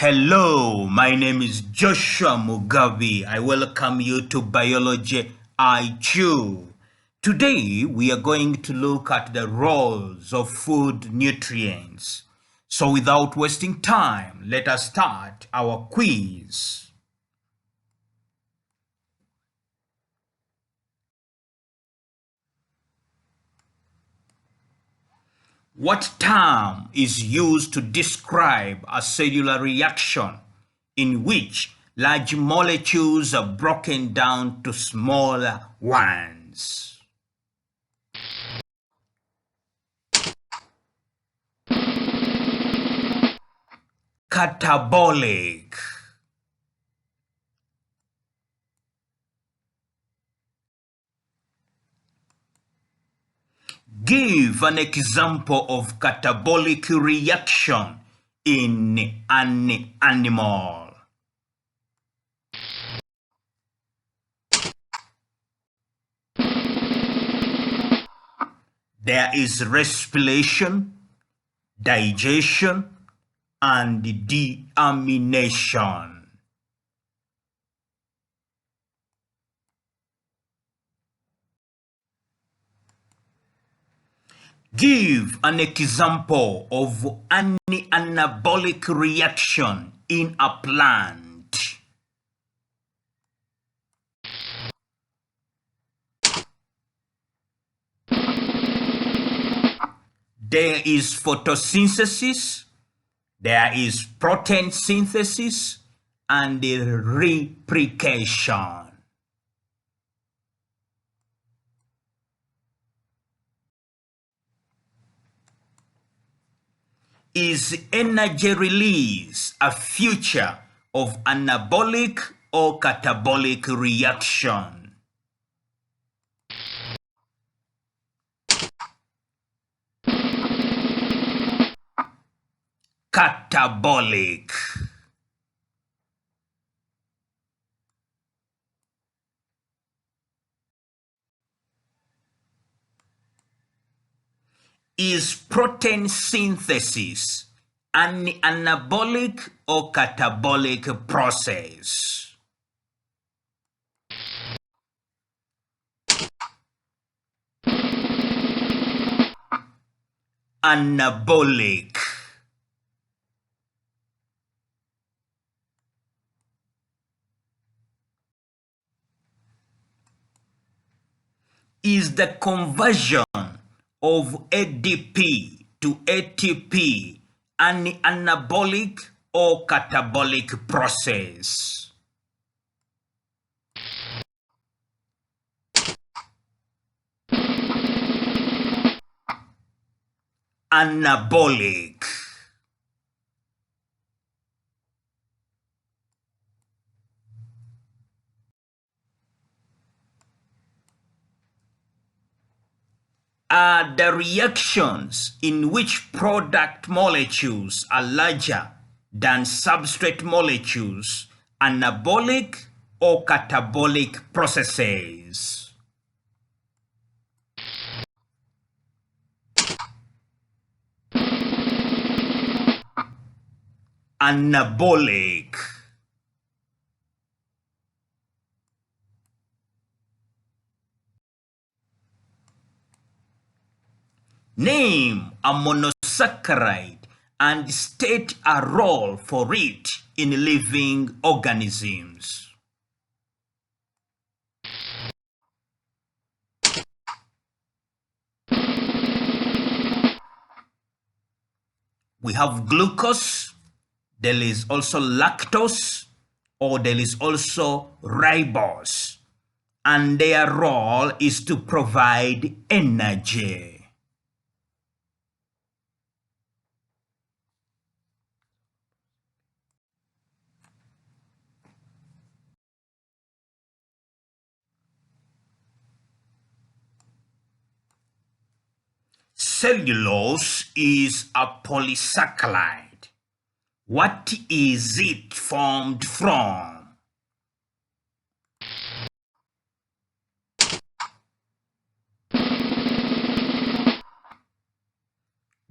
Hello, my name is Joshua Mugabi. I welcome you to Biology IQ. Today, we are going to look at the roles of food nutrients. So without wasting time, let us start our quiz. What term is used to describe a cellular reaction in which large molecules are broken down to smaller ones? Catabolic. Give an example of catabolic reaction in an animal. There is respiration, digestion, and deamination. Give an example of an anabolic reaction in a plant. There is photosynthesis, there is protein synthesis, and replication. Is energy release a feature of anabolic or catabolic reaction? Catabolic. Is protein synthesis an anabolic or catabolic process? Anabolic. Is the conversion of ADP to ATP an anabolic or catabolic process? Anabolic. Are the reactions in which product molecules are larger than substrate molecules anabolic or catabolic processes? Anabolic. Name a monosaccharide and state a role for it in living organisms. We have glucose, there is also lactose, or there is also ribose, and their role is to provide energy. Cellulose is a polysaccharide. What is it formed from?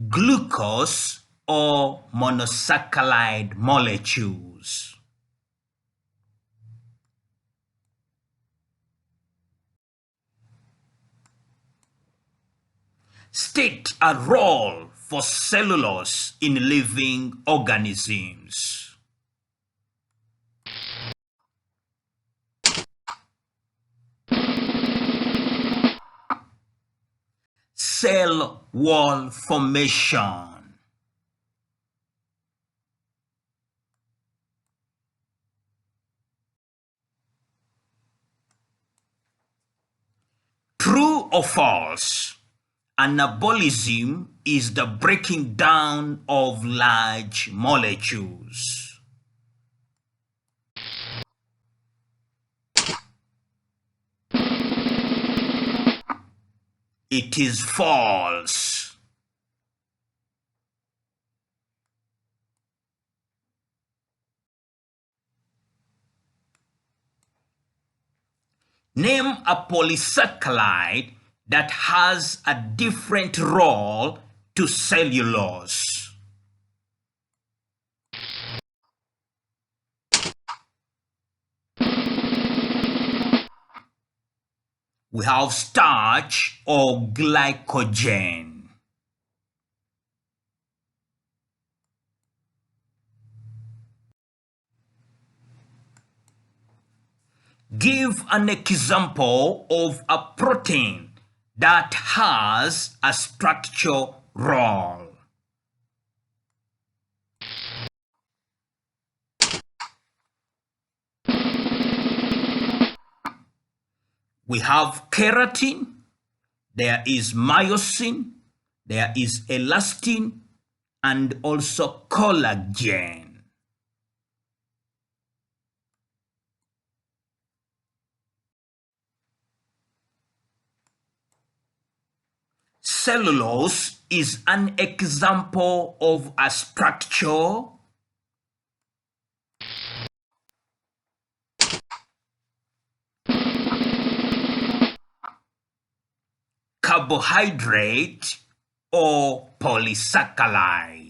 Glucose or monosaccharide molecules. State a role for cellulose in living organisms. Cell wall formation. True or false? Anabolism is the breaking down of large molecules. It is false. Name a polysaccharide that has a different role to cellulose. We have starch or glycogen. Give an example of a protein that has a structure role. We have keratin, there is myosin, there is elastin, and also collagen. Cellulose is an example of a structure. Carbohydrate or polysaccharide.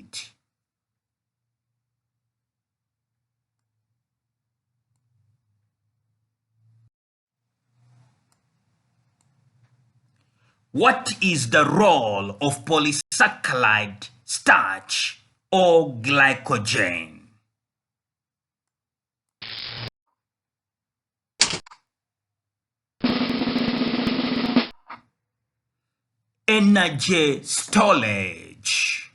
What is the role of polysaccharide, starch, or glycogen? Energy storage.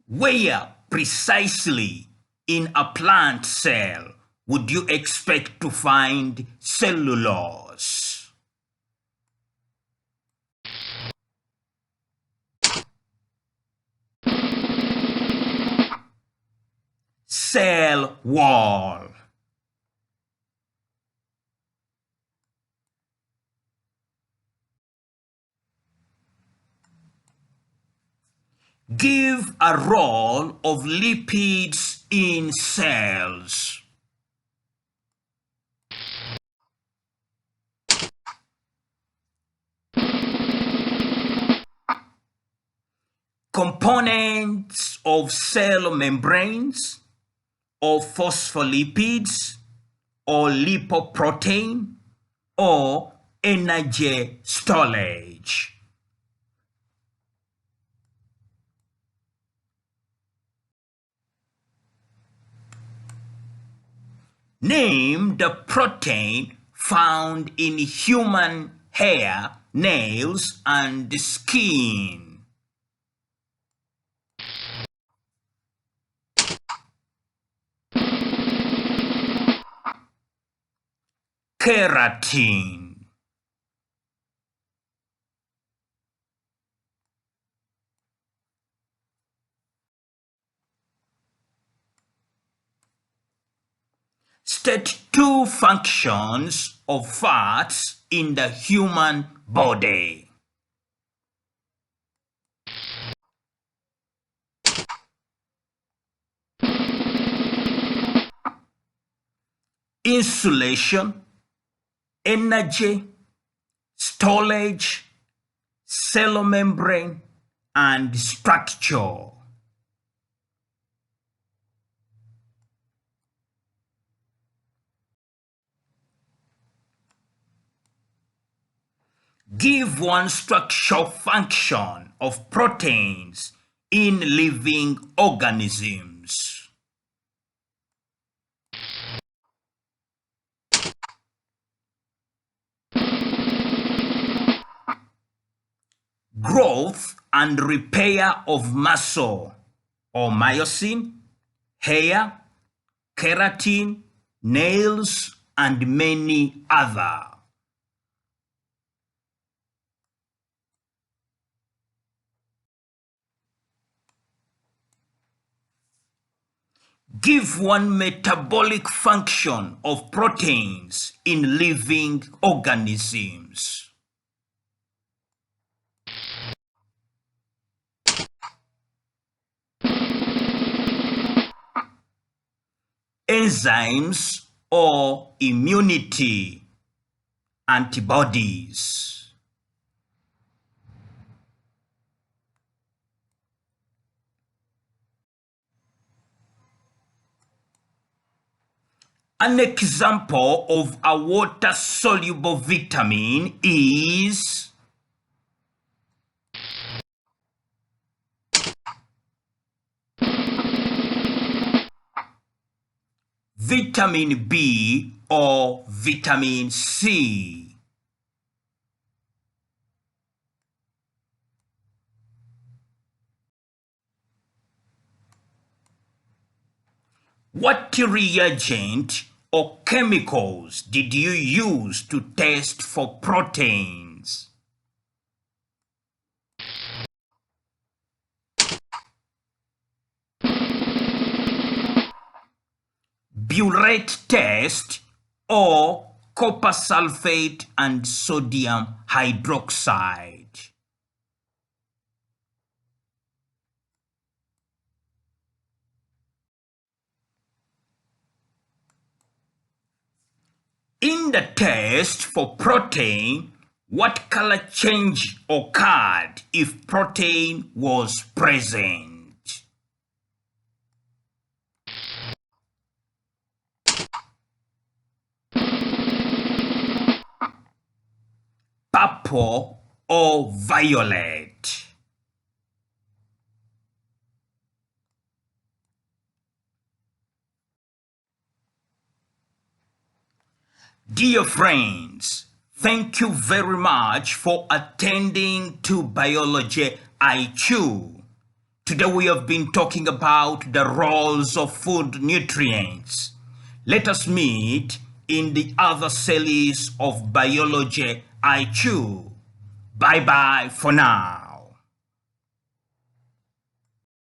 Where precisely in a plant cell would you expect to find cellulose? Cell wall. Give a role of lipids in cells. Components of cell membranes, or phospholipids, or lipoprotein, or energy storage. Name the protein found in human hair, nails, and skin. Keratin. State two functions of fats in the human body. insulation, energy, storage, cell membrane, and structure. Give one structural function of proteins in living organisms. Growth and repair of muscle or myosin, hair, keratin, nails, and many other. Give one metabolic function of proteins in living organisms. Enzymes or immunity, antibodies. An example of a water-soluble vitamin is vitamin B or vitamin C. What reagent or chemicals did you use to test for proteins? Burette test or copper sulfate and sodium hydroxide. In the test for protein, what color change occurred if protein was present? Purple or violet? Dear friends, thank you very much for attending to Biology IQ. Today we have been talking about the roles of food nutrients. Let us meet in the other series of Biology IQ. Bye-bye for now.